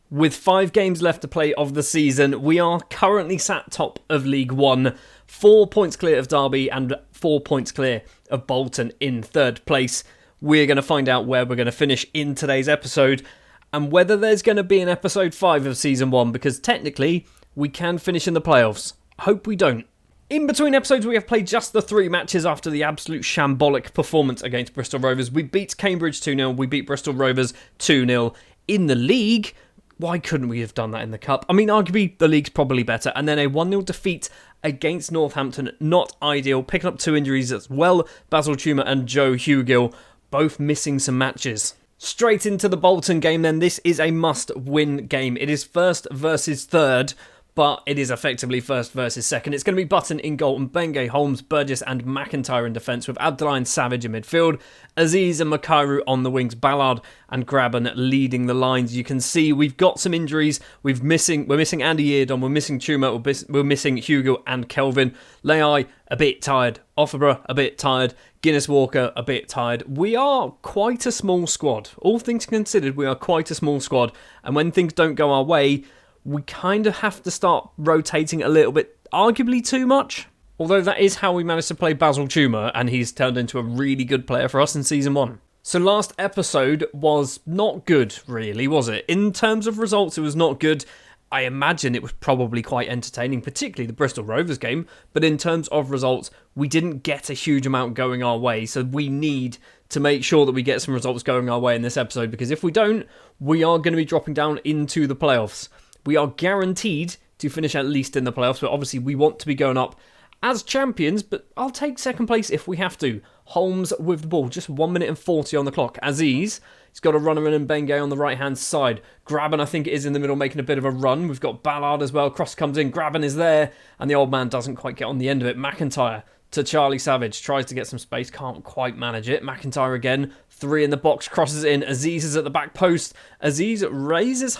With 5 games left to play of the season, we are currently sat top of League One, 4 points clear of Derby and 4 points clear of Bolton in third place. We're going to find out where we're going to finish in today's episode and whether there's going to be an episode 5 of season 1, because technically we can finish in the playoffs. Hope we don't. In between episodes, we have played just the 3 matches after the absolute shambolic performance against Bristol Rovers. We beat Cambridge 2-0, we beat Bristol Rovers 2-0 in the league. Why couldn't we have done that in the Cup? I mean, arguably, the league's probably better. And then a 1-0 defeat against Northampton, not ideal. Picking up 2 injuries as well. Basil Tuma and Joe Hugill, both missing some matches. Straight into the Bolton game then. This is a must-win game. It is first versus third, but it is effectively first versus second. It's going to be Button in goal and Benge, Holmes, Burgess and McIntyre in defence, with Abdullahi and Savage in midfield, Aziz and Makairu on the wings, Ballard and Graben leading the lines. You can see we've got some injuries. We're missing Andy Eardon, we're missing Chuma, we're missing Hugo and Kelvin. Leai a bit tired, Offerborough a bit tired, Guinness Walker a bit tired. We are quite a small squad. All things considered, we are quite a small squad, and when things don't go our way, we kind of have to start rotating a little bit, arguably too much. Although that is how we managed to play Basil Tuma, and he's turned into a really good player for us in Season 1. So last episode was not good, really, was it? In terms of results, it was not good. I imagine it was probably quite entertaining, particularly the Bristol Rovers game. But in terms of results, we didn't get a huge amount going our way. So we need to make sure that we get some results going our way in this episode, because if we don't, we are going to be dropping down into the playoffs. We are guaranteed to finish at least in the playoffs, but obviously we want to be going up as champions, but I'll take second place if we have to. Holmes with the ball, just 1 minute and 40 on the clock. Aziz, he's got a runner in and Benge on the right-hand side. Graben, I think it is in the middle, making a bit of a run. We've got Ballard as well. Cross comes in, Graben is there, and the old man doesn't quite get on the end of it. McIntyre to Charlie Savage, tries to get some space, can't quite manage it. McIntyre again, 3 in the box, crosses in. Aziz is at the back post. Aziz rises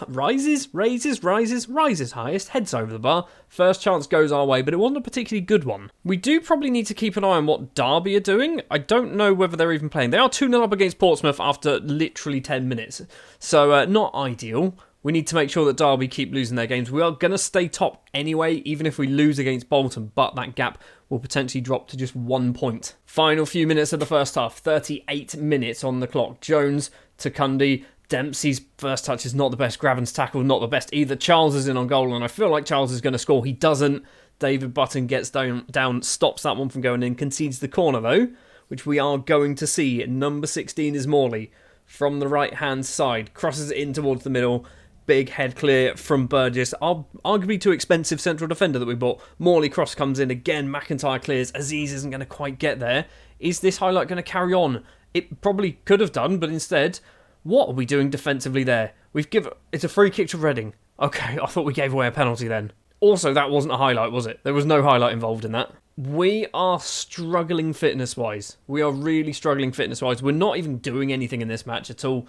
highest, heads over the bar. First chance goes our way, but it wasn't a particularly good one. We do probably need to keep an eye on what Derby are doing. I don't know whether they're even playing. They are 2-0 up against Portsmouth after literally 10 minutes, so not ideal. We need to make sure that Derby keep losing their games. We are going to stay top anyway, even if we lose against Bolton, but that gap will potentially drop to just 1 point. Final few minutes of the first half, 38 minutes on the clock. Jones to Cundy. Dempsey's first touch is not the best. Graven's tackle, not the best either. Charles is in on goal, and I feel like Charles is going to score. He doesn't. David Button gets down, stops that one from going in, concedes the corner though, which we are going to see. Number 16 is Morley from the right-hand side. Crosses it in towards the middle. Big head clear from Burgess. Arguably too expensive central defender that we bought. Morley cross comes in again. McIntyre clears. Aziz isn't going to quite get there. Is this highlight going to carry on? It probably could have done, but instead, what are we doing defensively there? It's a free kick to Reading. Okay, I thought we gave away a penalty then. Also, that wasn't a highlight, was it? There was no highlight involved in that. We are struggling fitness-wise. We are really struggling fitness-wise. We're not even doing anything in this match at all.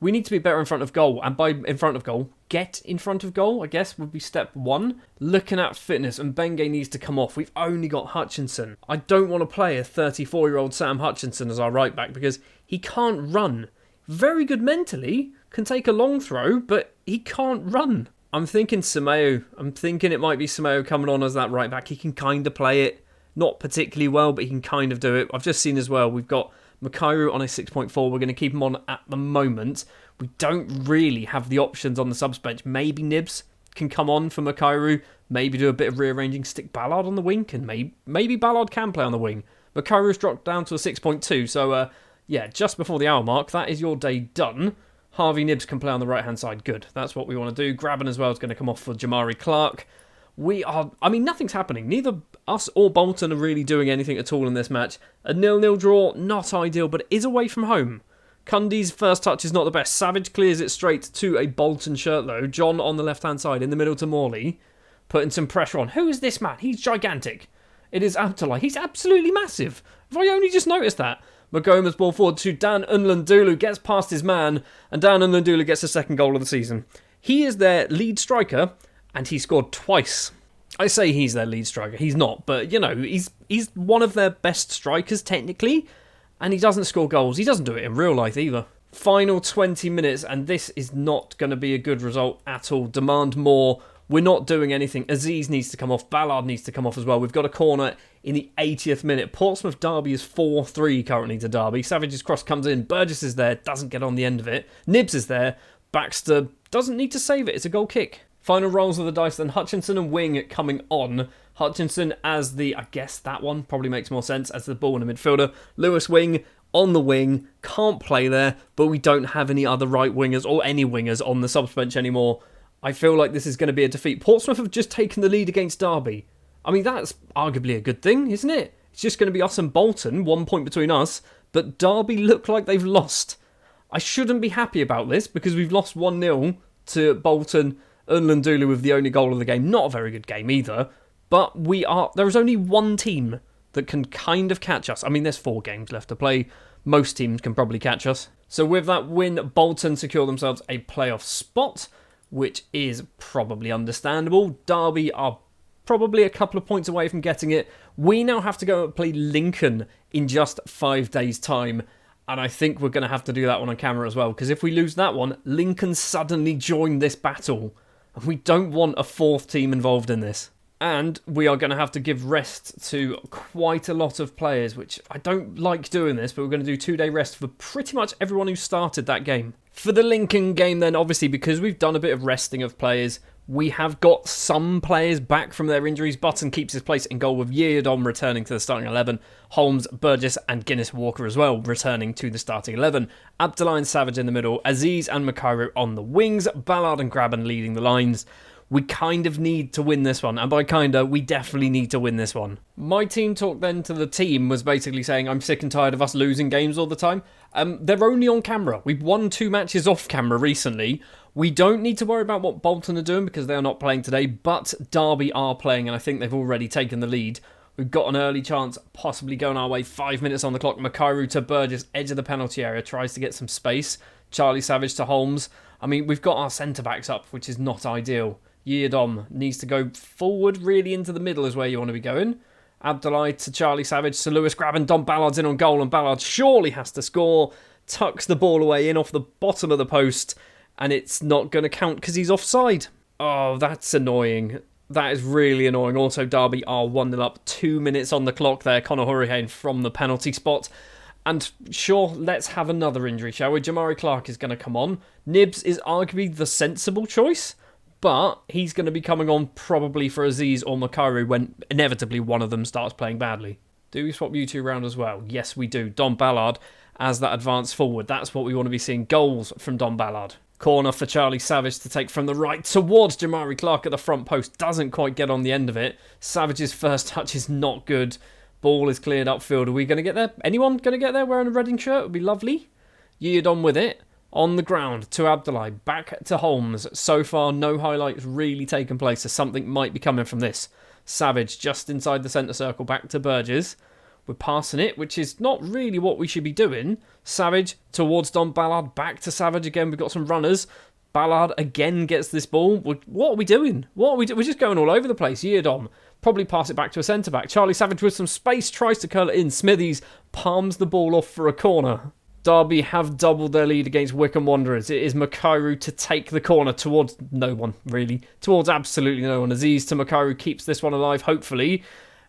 We need to be better in front of goal, and by in front of goal, get in front of goal, I guess, would be step 1. Looking at fitness, and Benge needs to come off. We've only got Hutchinson. I don't want to play a 34-year-old Sam Hutchinson as our right back because he can't run. Very good mentally, can take a long throw, but he can't run. I'm thinking Simeo. I'm thinking it might be Simeo coming on as that right back. He can kind of play it, not particularly well, but he can kind of do it. I've just seen as well, we've got Makairu on a 6.4. We're going to keep him on at the moment. We don't really have the options on the subs bench. Maybe Nibs can come on for Makairu. Maybe do a bit of rearranging. Stick Ballard on the wing. And maybe Ballard can play on the wing. Makairu's dropped down to a 6.2. So, just before the hour mark, that is your day done. Harvey Nibs can play on the right-hand side. Good. That's what we want to do. Graben as well is going to come off for Jamari Clark. Nothing's happening. Neither us or Bolton are really doing anything at all in this match. A 0-0 draw, not ideal, but it is away from home. Cundy's first touch is not the best. Savage clears it straight to a Bolton shirt though. John on the left-hand side, in the middle to Morley, putting some pressure on. Who is this man? He's gigantic. It is Abdullahi. He's absolutely massive. Have I only just noticed that? Magoma's ball forward to Dan Unlandulu, gets past his man, and Dan Unlandulu gets the second goal of the season. He is their lead striker, and he scored twice. I say he's their lead striker. He's not, but, he's one of their best strikers, technically, and he doesn't score goals. He doesn't do it in real life, either. Final 20 minutes, and this is not going to be a good result at all. Demand more. We're not doing anything. Aziz needs to come off. Ballard needs to come off as well. We've got a corner in the 80th minute. Portsmouth Derby is 4-3 currently to Derby. Savage's cross comes in. Burgess is there. Doesn't get on the end of it. Nibs is there. Baxter doesn't need to save it. It's a goal kick. Final rolls of the dice then. Hutchinson and Wing coming on. Hutchinson as the, I guess that one probably makes more sense, as the ball in the midfielder. Lewis Wing on the wing. Can't play there, but we don't have any other right wingers or any wingers on the subs bench anymore. I feel like this is going to be a defeat. Portsmouth have just taken the lead against Derby. I mean, that's arguably a good thing, isn't it? It's just going to be us and Bolton, 1 point between us, but Derby look like they've lost. I shouldn't be happy about this because we've lost 1-0 to Bolton. Unlandulu with the only goal of the game. Not a very good game either, but there is only one team that can kind of catch us. I mean, there's 4 games left to play. Most teams can probably catch us. So with that win, Bolton secure themselves a playoff spot, which is probably understandable. Derby are probably a couple of points away from getting it. We now have to go and play Lincoln in just 5 days' time. And I think we're going to have to do that one on camera as well. Because if we lose that one, Lincoln suddenly join this battle. And we don't want a 4th team involved in this. And we are going to have to give rest to quite a lot of players, which I don't like doing this, but we're going to do 2-day rest for pretty much everyone who started that game. For the Lincoln game then, obviously, because we've done a bit of resting of players, we have got some players back from their injuries. Button keeps his place in goal with Yeardom returning to the starting 11. Holmes, Burgess and Guinness Walker as well returning to the starting 11. Abdullah and Savage in the middle. Aziz and Makairo on the wings. Ballard and Graben leading the lines. We kind of need to win this one. And by kinda, we definitely need to win this one. My team talk then to the team was basically saying, I'm sick and tired of us losing games all the time. They're only on camera. We've won 2 matches off camera recently. We don't need to worry about what Bolton are doing because they are not playing today, but Derby are playing and I think they've already taken the lead. We've got an early chance, possibly going our way. 5 minutes on the clock. Makairo to Burgess, edge of the penalty area, tries to get some space. Charlie Savage to Holmes. I mean, we've got our centre-backs up, which is not ideal. Yeardom needs to go forward, really into the middle is where you want to be going. Abdullah to Charlie Savage to Lewis Graben. Don Ballard's in on goal and Ballard surely has to score. Tucks the ball away in off the bottom of the post and it's not going to count because he's offside. Oh, that's annoying. That is really annoying. Also, Derby are 1-0 up. 2 minutes on the clock there. Conor Hurricane from the penalty spot. And sure, let's have another injury, shall we? Jamari Clark is going to come on. Nibs is arguably the sensible choice, but he's going to be coming on probably for Aziz or Makairo when inevitably one of them starts playing badly. Do we swap you 2 around as well? Yes, we do. Don Ballard as that advance forward. That's what we want to be seeing. Goals from Don Ballard. Corner for Charlie Savage to take from the right towards Jamari Clark at the front post. Doesn't quite get on the end of it. Savage's first touch is not good. Ball is cleared upfield. Are we going to get there? Anyone going to get there wearing a Reading shirt? It would be lovely. Yeardom with it. On the ground to Abdullah. Back to Holmes. So far, no highlights really taken place, so something might be coming from this. Savage just inside the centre circle. Back to Burgess. We're passing it, which is not really what we should be doing. Savage towards Don Ballard. Back to Savage again. We've got some runners. Ballard again gets this ball. What are we doing? We're just going all over the place. Yeardom. Probably pass it back to a centre-back. Charlie Savage with some space. Tries to curl it in. Smithies palms the ball off for a corner. Derby have doubled their lead against Wycombe Wanderers. It is Makairo to take the corner towards no one, really. Towards absolutely no one. Aziz to Makairo keeps this one alive, hopefully.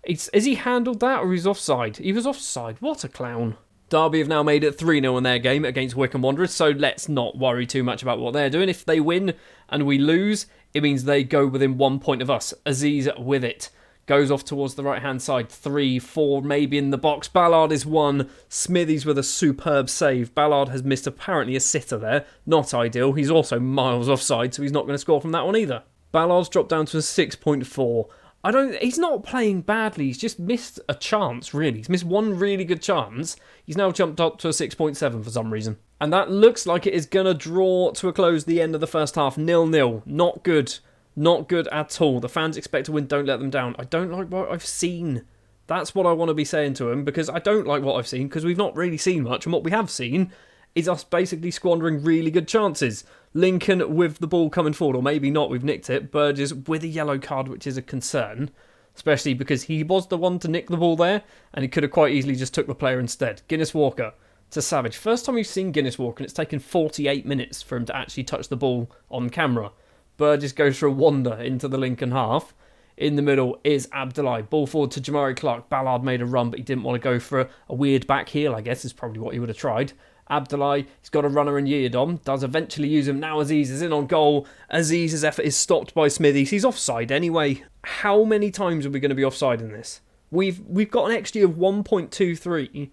Has he handled that or he's offside? He was offside. What a clown. Derby have now made it 3-0 in their game against Wycombe Wanderers, so let's not worry too much about what they're doing. If they win and we lose, it means they go within 1 point of us. Aziz with it. Goes off towards the right-hand side. 3, 4, maybe in the box. Ballard is 1. Smithies with a superb save. Ballard has missed apparently a sitter there. Not ideal. He's also miles offside, so he's not going to score from that one either. Ballard's dropped down to a 6.4. He's not playing badly. He's just missed a chance, really. He's missed one really good chance. He's now jumped up to a 6.7 for some reason. And that looks like it is going to draw to a close the end of the first half. 0-0. Not good. Not good at all. The fans expect to win. Don't let them down. I don't like what I've seen. That's what I want to be saying to him, because I don't like what I've seen, because we've not really seen much. And what we have seen is us basically squandering really good chances. Lincoln with the ball coming forward, or maybe not, we've nicked it. Burgess with a yellow card, which is a concern, especially because he was the one to nick the ball there, and he could have quite easily just took the player instead. Guinness Walker to Savage. First time we've seen Guinness walk, and it's taken 48 minutes for him to actually touch the ball on camera. Burgess goes for a wander into the Lincoln half. In the middle is Abdullahi. Ball forward to Jamari Clark. Ballard made a run, but he didn't want to go for a weird back heel, I guess is probably what he would have tried. Abdullahi, he's got a runner in Yiadom, does eventually use him. Now Aziz is in on goal. Aziz's effort is stopped by Smithies. He's offside anyway. How many times are we going to be offside in this? We've got an XG of 1.23,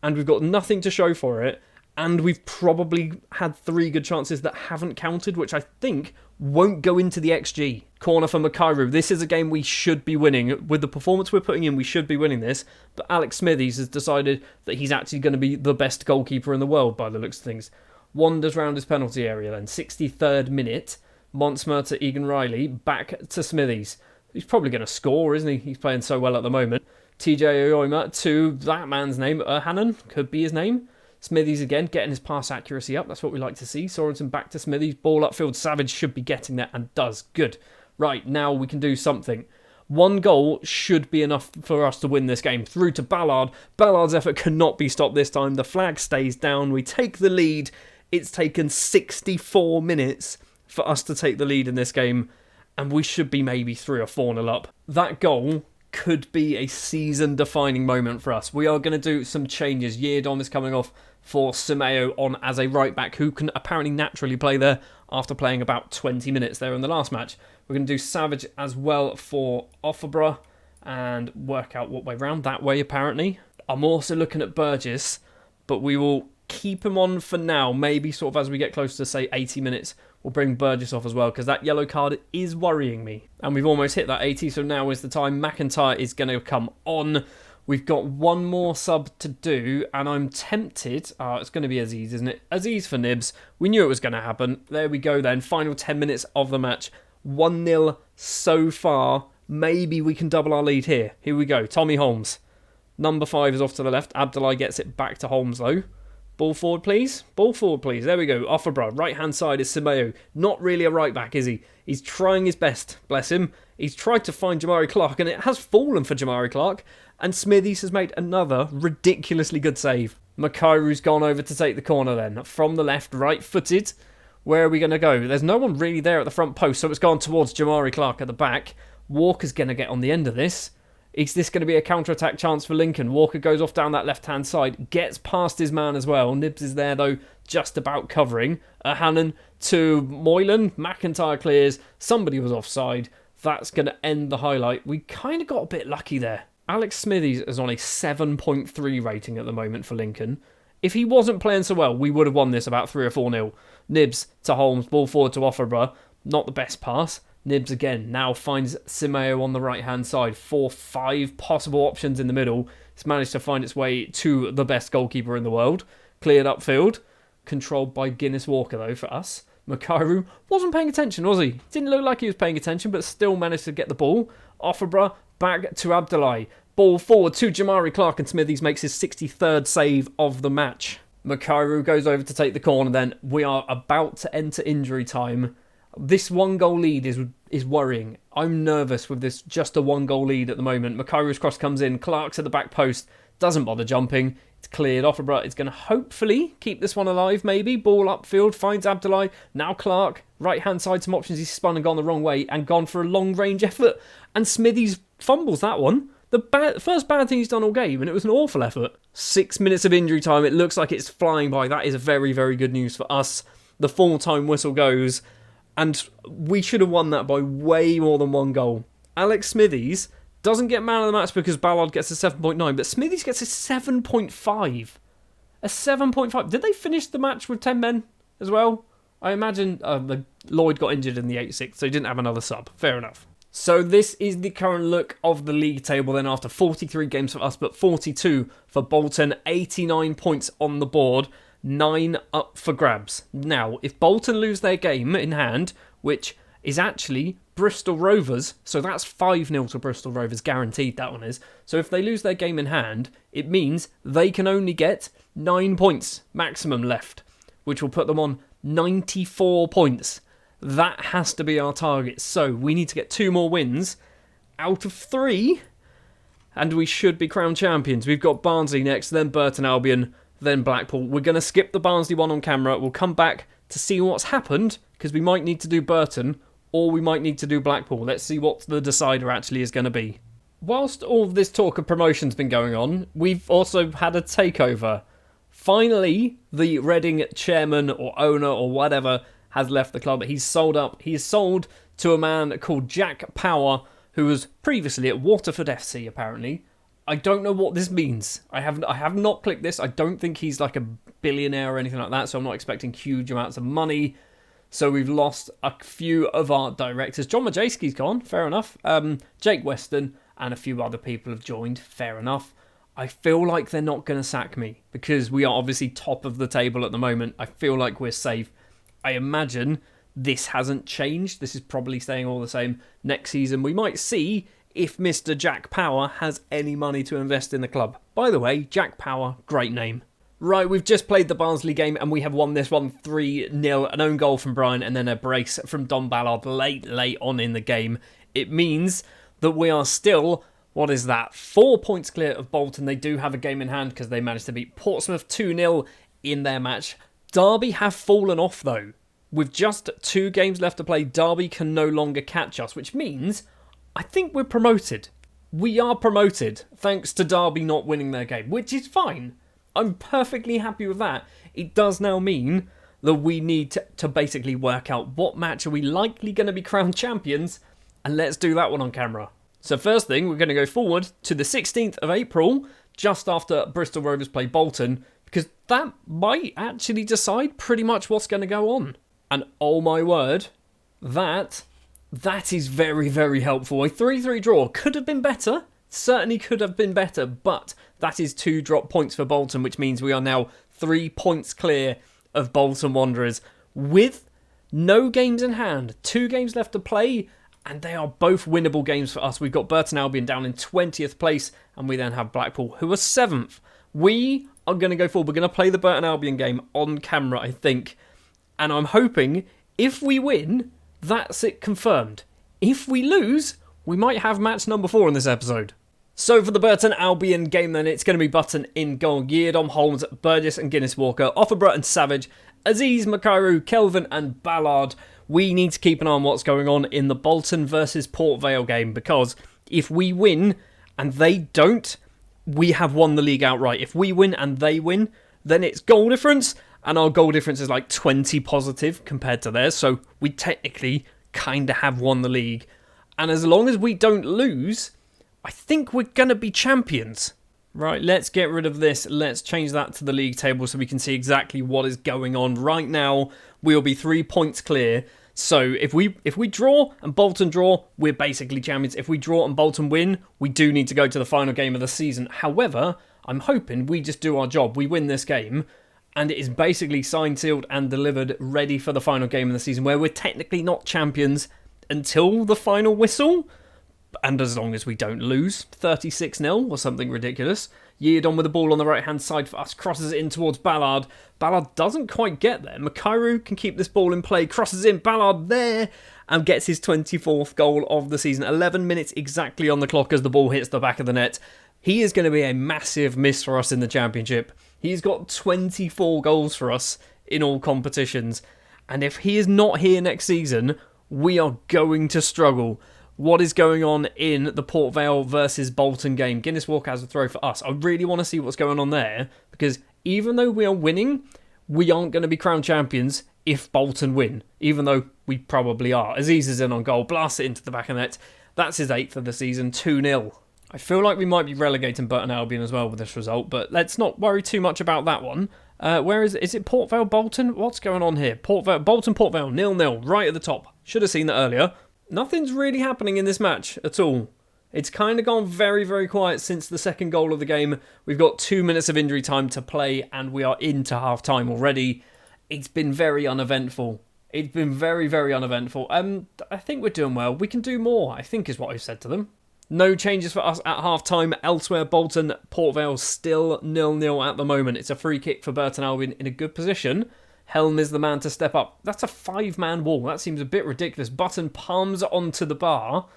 and we've got nothing to show for it, and we've probably had 3 good chances that haven't counted, which I think won't go into the XG. Corner for Makairu. This is a game we should be winning. With the performance we're putting in, we should be winning this. But Alex Smithies has decided that he's actually going to be the best goalkeeper in the world by the looks of things. Wanders round his penalty area then. 63rd minute. Monsmer to Egan Riley. Back to Smithies. He's probably going to score, isn't he? He's playing so well at the moment. TJ Oyoima to that man's name. Hannon could be his name. Smithies again, getting his pass accuracy up. That's what we like to see. Sorensen back to Smithies. Ball upfield. Savage should be getting that and does. Good. Right, now we can do something. 1 goal should be enough for us to win this game. Through to Ballard. Ballard's effort cannot be stopped this time. The flag stays down. We take the lead. It's taken 64 minutes for us to take the lead in this game. And we should be maybe 3 or 4-0 up. That goal could be a season-defining moment for us. We are going to do some changes. Yiadom is coming off for Simeo on as a right-back who can apparently naturally play there after playing about 20 minutes there in the last match. We're going to do Savage as well for Offerborough and work out what way round. That way, apparently. I'm also looking at Burgess, but we will keep him on for now. Maybe sort of as we get close to, say, 80 minutes, we'll bring Burgess off as well, because that yellow card is worrying me. And we've almost hit that 80, so now is the time. McIntyre is going to come on. We've got 1 more sub to do, and I'm tempted. It's going to be Aziz, isn't it? Aziz for Nibs. We knew it was going to happen. There we go then. Final 10 minutes of the match. 1-0 so far. Maybe we can double our lead here. Here we go. Tommy Holmes. Number 5 is off to the left. Abdullahi gets it back to Holmes, though. Ball forward, please. Ball forward, please. There we go. Offerborough. Right-hand side is Simeo. Not really a right-back, is he? He's trying his best. Bless him. He's tried to find Jamari Clark, and it has fallen for Jamari Clark. And Smithies has made another ridiculously good save. Makairu's gone over to take the corner then. From the left, right-footed. Where are we going to go? There's no one really there at the front post, so it's gone towards Jamari Clark at the back. Walker's going to get on the end of this. Is this going to be a counter-attack chance for Lincoln? Walker goes off down that left-hand side, gets past his man as well. Nibs is there, though, just about covering. Hannon to Moylan. McIntyre clears. Somebody was offside. That's going to end the highlight. We kind of got a bit lucky there. Alex Smithies is on a 7.3 rating at the moment for Lincoln. If he wasn't playing so well, we would have won this about 3 or 4-0. Nibs to Holmes, ball forward to Offerborough. Not the best pass. Nibs again now finds Simeo on the right-hand side. 4-5 possible options in the middle. It's managed to find its way to the best goalkeeper in the world. Cleared upfield. Controlled by Guinness Walker, though, for us. Makairu wasn't paying attention, was he? Didn't look like he was paying attention, but still managed to get the ball. Offerborough back to Abdullahi. Ball forward to Jamari Clark, and Smithies makes his 63rd save of the match. Makairu goes over to take the corner then. We are about to enter injury time. This 1-goal lead is worrying. I'm nervous with this just a 1-goal lead at the moment. Makairu's cross comes in. Clark's at the back post. Doesn't bother jumping. It's cleared. Offerborough is going to hopefully keep this one alive, maybe. Ball upfield. Finds Abdullahi. Now Clark. Right-hand side, some options. He's spun and gone the wrong way and gone for a long-range effort. And Smithies fumbles that one. The first bad thing he's done all game, and it was an awful effort. 6 minutes of injury time. It looks like it's flying by. That is very, very good news for us. The full-time whistle goes, and we should have won that by way more than 1 goal. Alex Smithies doesn't get man of the match because Ballard gets a 7.9, but Smithies gets a 7.5. A 7.5. Did they finish the match with 10 men as well? I imagine Lloyd got injured in the 86, so he didn't have another sub. Fair enough. So this is the current look of the league table then after 43 games for us, but 42 for Bolton. 89 points on the board, 9 up for grabs. Now, if Bolton lose their game in hand, which is actually Bristol Rovers, so that's 5-0 to Bristol Rovers, guaranteed that one is. So if they lose their game in hand, it means they can only get 9 points maximum left, which will put them on 94 points. That has to be our target. So we need to get 2 more wins out of 3, and we should be crowned champions. We've got Barnsley next, then Burton Albion, then Blackpool. We're going to skip the Barnsley one on camera. We'll come back to see what's happened, because we might need to do Burton, or we might need to do Blackpool. Let's see what the decider actually is going to be. Whilst all of this talk of promotion's been going on, we've also had a takeover. Finally, the Reading chairman or owner or whatever has left the club. He's sold up. He's sold to a man called Jack Power, who was previously at Waterford FC, apparently. I don't know what this means. I have not clicked this. I don't think he's like a billionaire or anything like that, so I'm not expecting huge amounts of money. So we've lost a few of our directors. John Majewski's gone, fair enough. Jake Weston and a few other people have joined, fair enough. I feel like they're not going to sack me, because we are obviously top of the table at the moment. I feel like we're safe. I imagine this hasn't changed. This is probably staying all the same. Next season, we might see if Mr. Jack Power has any money to invest in the club. By the way, Jack Power, great name. Right, we've just played the Barnsley game and we have won this one 3-0. An own goal from Brian and then a brace from Don Ballard late on in the game. It means that we are still, 4 points clear of Bolton. They do have a game in hand because they managed to beat Portsmouth 2-0 in their match. Derby have fallen off though. With just 2 games left to play, Derby can no longer catch us, which means I think we're promoted. We are promoted, thanks to Derby not winning their game, which is fine. I'm perfectly happy with that. It does now mean that we need to basically work out what match are we likely going to be crowned champions, and let's do that one on camera. So first thing, we're going to go forward to the 16th of April, just after Bristol Rovers play Bolton, because that might actually decide pretty much what's going to go on. And oh my word, that is very, very helpful. A 3-3 draw could have been better. Certainly could have been better. But that is 2 drop points for Bolton, which means we are now 3 points clear of Bolton Wanderers with no games in hand. 2 games left to play. And they are both winnable games for us. We've got Burton Albion down in 20th place. And we then have Blackpool, who are 7th. We are going to go forward. We're going to play the Burton Albion game on camera, I think. And I'm hoping if we win, that's it confirmed. If we lose, we might have match number 4 in this episode. So for the Burton Albion game then, it's going to be Button in goal. Yeardom, Holmes, Burgess and Guinness Walker. Offenborough and Savage. Aziz, Makairu, Kelvin and Ballard. We need to keep an eye on what's going on in the Bolton versus Port Vale game, because if we win and they don't, we have won the league outright. If we win and they win, then it's goal difference. And our goal difference is like 20 positive compared to theirs. So we technically kind of have won the league. And as long as we don't lose, I think we're going to be champions. Right, let's get rid of this. Let's change that to the league table so we can see exactly what is going on. Right now, we'll be 3 points clear. So if we draw and Bolton draw, we're basically champions. If we draw and Bolton win, we do need to go to the final game of the season. However, I'm hoping we just do our job. We win this game. And it is basically signed, sealed and delivered, ready for the final game of the season, where we're technically not champions until the final whistle. And as long as we don't lose 36-0 or something ridiculous. Yeardom with the ball on the right-hand side for us, crosses it in towards Ballard. Ballard doesn't quite get there. Makairu can keep this ball in play, crosses in, Ballard there, and gets his 24th goal of the season. 11 minutes exactly on the clock as the ball hits the back of the net. He is going to be a massive miss for us in the Championship. He's got 24 goals for us in all competitions. And if he is not here next season, we are going to struggle. What is going on in the Port Vale versus Bolton game? Guinness Walker has a throw for us. I really want to see what's going on there, because even though we are winning, we aren't going to be crowned champions if Bolton win, even though we probably are. Aziz is in on goal, blasts it into the back of the net. That's his 8th of the season, 2-0. I feel like we might be relegating Burton Albion as well with this result, but let's not worry too much about that one. Where is it? Is it Port Vale Bolton? What's going on here? Bolton Port Vale 0-0 right at the top. Should have seen that earlier. Nothing's really happening in this match at all. It's kind of gone very, very quiet since the second goal of the game. We've got 2 minutes of injury time to play and we are into half time already. It's been very uneventful. It's been very, very uneventful. I think we're doing well. We can do more, I think is what I've said to them. No changes for us at half-time. Elsewhere, Bolton, Port Vale still 0-0 at the moment. It's a free kick for Burton Albion in a good position. Helm is the man to step up. That's a 5-man wall. That seems a bit ridiculous. Button palms onto the bar.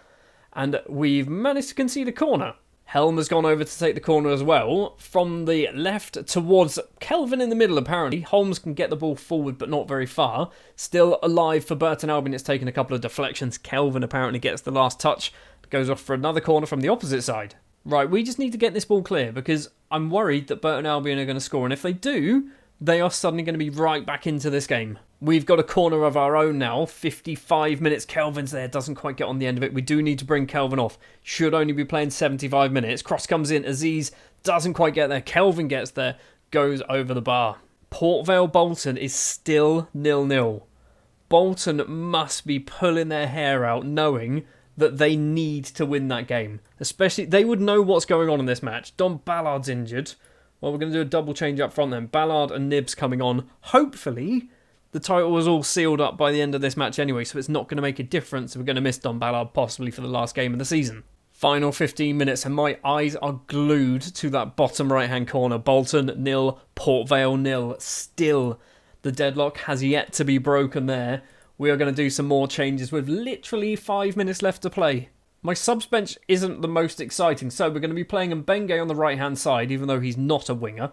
And we've managed to concede a corner. Helm has gone over to take the corner as well. From the left towards Kelvin in the middle, apparently. Holmes can get the ball forward, but not very far. Still alive for Burton Albion. It's taken a couple of deflections. Kelvin apparently gets the last touch. Goes off for another corner from the opposite side. Right, we just need to get this ball clear because I'm worried that Burton Albion are going to score. And if they do, they are suddenly going to be right back into this game. We've got a corner of our own now. 55 minutes. Kelvin's there. Doesn't quite get on the end of it. We do need to bring Kelvin off. Should only be playing 75 minutes. Cross comes in. Aziz doesn't quite get there. Kelvin gets there. Goes over the bar. Port Vale Bolton is still 0-0. Bolton must be pulling their hair out knowing that they need to win that game. Especially, they would know what's going on in this match. Don Ballard's injured. Well, we're going to do a double change up front then. Ballard and Nibs coming on. Hopefully, the title was all sealed up by the end of this match anyway, so it's not going to make a difference. We're going to miss Don Ballard possibly for the last game of the season. Final 15 minutes, and my eyes are glued to that bottom right-hand corner. Bolton 0, Port Vale 0. Still, the deadlock has yet to be broken there. We are going to do some more changes with literally 5 minutes left to play. My subs bench isn't the most exciting, so we're going to be playing Mbenge on the right-hand side, even though he's not a winger.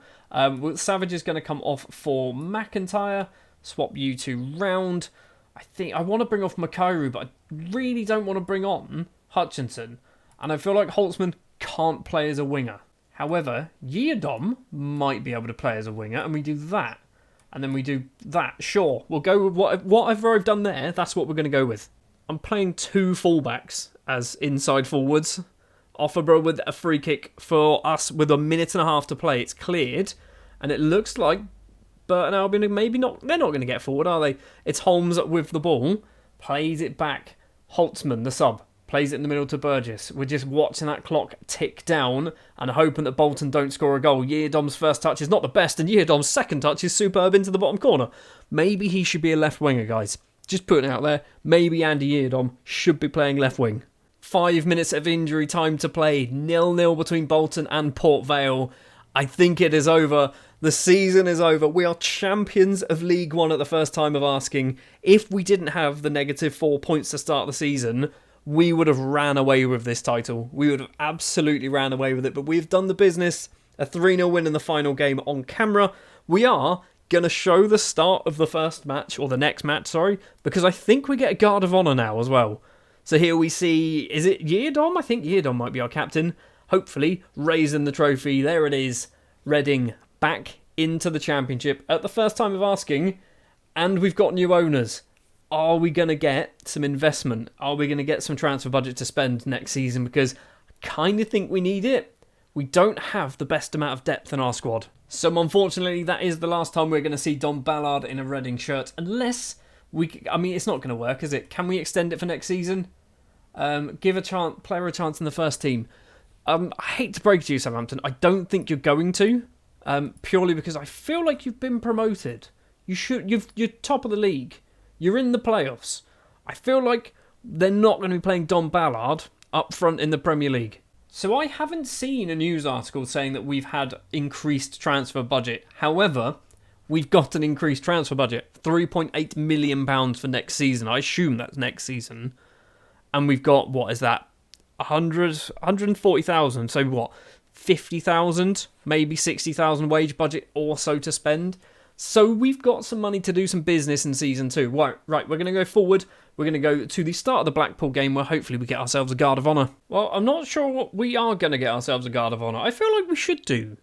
Savage is going to come off for McIntyre. Swap you two round. I think I want to bring off Makairu, but I really don't want to bring on Hutchinson. And I feel like Holtzman can't play as a winger. However, Yeardom might be able to play as a winger, and we do that. And then we do that. Sure, we'll go with whatever I've done there. That's what we're going to go with. I'm playing 2 fullbacks as inside forwards. Offerborough with a free kick for us with a minute and a half to play. It's cleared. And it looks like Burton Albion maybe not. They're not going to get forward, are they? It's Holmes with the ball. Plays it back. Holtzman, the sub. Plays it in the middle to Burgess. We're just watching that clock tick down and hoping that Bolton don't score a goal. Yeardom's first touch is not the best, and Yeardom's second touch is superb into the bottom corner. Maybe he should be a left winger, guys. Just putting it out there. Maybe Andy Yeardom should be playing left wing. 5 minutes of injury time to play. 0-0 between Bolton and Port Vale. I think it is over. The season is over. We are champions of League One at the first time of asking. If we didn't have the -4 points to start the season, we would have ran away with this title. We would have absolutely ran away with it. But we've done the business. A 3-0 win in the final game on camera. We are going to show the start of the first match, or the next match, sorry, because I think we get a Guard of Honour now as well. So here we see, is it Yeardom? I think Yeardom might be our captain. Hopefully, raising the trophy. There it is. Reading back into the Championship at the first time of asking, and we've got new owners. Are we going to get some investment? Are we going to get some transfer budget to spend next season? Because I kind of think we need it. We don't have the best amount of depth in our squad. So unfortunately, that is the last time we're going to see Don Ballard in a Reading shirt. Unless I mean, it's not going to work, is it? Can we extend it for next season? Give a player a chance in the first team. I hate to break it to you, Southampton. I don't think you're going to. Purely because I feel like you've been promoted. You're top of the league. You're in the playoffs. I feel like they're not going to be playing Don Ballard up front in the Premier League. So I haven't seen a news article saying that we've had increased transfer budget. However, we've got an increased transfer budget. £3.8 million for next season. I assume that's next season. And we've got, what is that? 140,000. So what? 50,000, maybe 60,000 wage budget or so to spend. So we've got some money to do some business in Season 2. Right, we're going to go forward. We're going to go to the start of the Blackpool game where hopefully we get ourselves a Guard of Honour. Well, I'm not sure what we are going to get ourselves a Guard of Honour. I feel like we should do.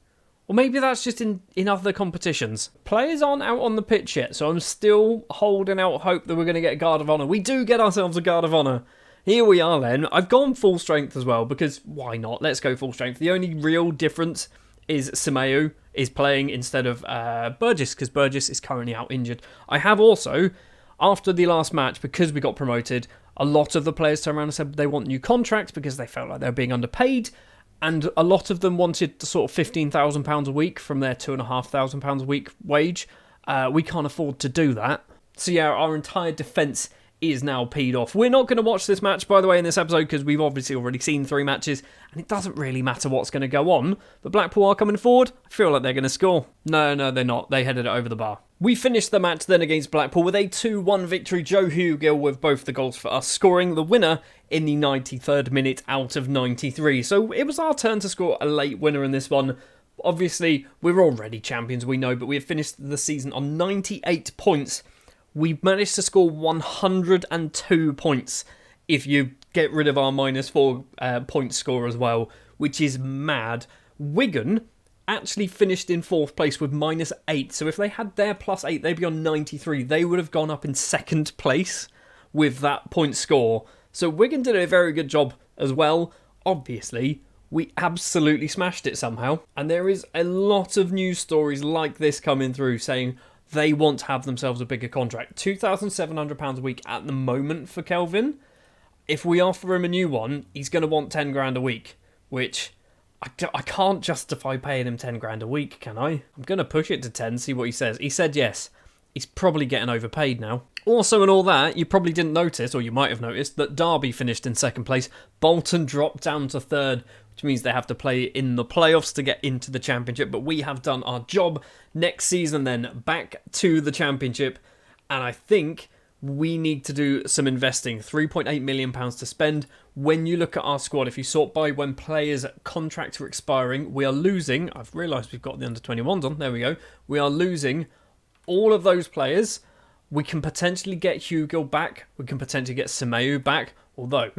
Or maybe that's just in other competitions. Players aren't out on the pitch yet, so I'm still holding out hope that we're going to get a Guard of Honour. We do get ourselves a Guard of Honour. Here we are then. I've gone full strength as well because why not? Let's go full strength. The only real difference is Simeu is playing instead of Burgess because Burgess is currently out injured. I have also, after the last match, because we got promoted, a lot of the players turned around and said they want new contracts because they felt like they were being underpaid. And a lot of them wanted the sort of £15,000 a week from their £2,500 a week wage. We can't afford to do that. So yeah, our entire defence is now peed off. We're not going to watch this match, by the way, in this episode, because we've obviously already seen 3 matches, and it doesn't really matter what's going to go on. But Blackpool are coming forward. I feel like they're going to score. No, they're not. They headed it over the bar. We finished the match then against Blackpool with a 2-1 victory. Joe Hugill with both the goals for us, scoring the winner in the 93rd minute out of 93. So it was our turn to score a late winner in this one. Obviously, we're already champions, we know, but we have finished the season on 98 points. We managed to score 102 points if you get rid of our -4 point score as well, which is mad. Wigan actually finished in 4th place with -8, so if they had their +8, they'd be on 93. They would have gone up in 2nd place with that point score. So Wigan did a very good job as well. Obviously, we absolutely smashed it somehow. And there is a lot of news stories like this coming through saying they want to have themselves a bigger contract. £2,700 a week at the moment for Kelvin. If we offer him a new one, he's going to want 10 grand a week, which I can't justify paying him 10 grand a week, can I? I'm going to push it to 10, see what he says. He said yes. He's probably getting overpaid now. Also, in all that, you probably didn't notice, or you might have noticed, that Derby finished in 2nd place. Bolton dropped down to 3rd, which means they have to play in the playoffs to get into the Championship. But we have done our job. Next season then, back to the Championship. And I think we need to do some investing. £3.8 million to spend. When you look at our squad, if you sort by when players' contracts are expiring, we are losing. I've realised we've got the under-21s on. There we go. We are losing all of those players. We can potentially get Hugill back. We can potentially get Simeu back. Although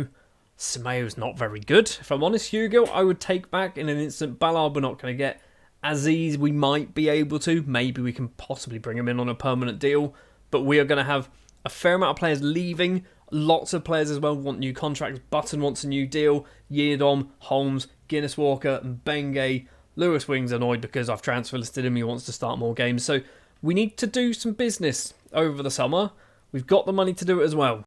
Simeu's not very good. If I'm honest, Hugill, I would take back in an instant. Ballard, we're not going to get. Aziz, we might be able to. Maybe we can possibly bring him in on a permanent deal. But we are going to have a fair amount of players leaving. Lots of players as well want new contracts. Button wants a new deal. Yeardom, Holmes, Guinness Walker, and Bengay. Lewis Wing's annoyed because I've transfer listed him. He wants to start more games. So we need to do some business over the summer. We've got the money to do it as well.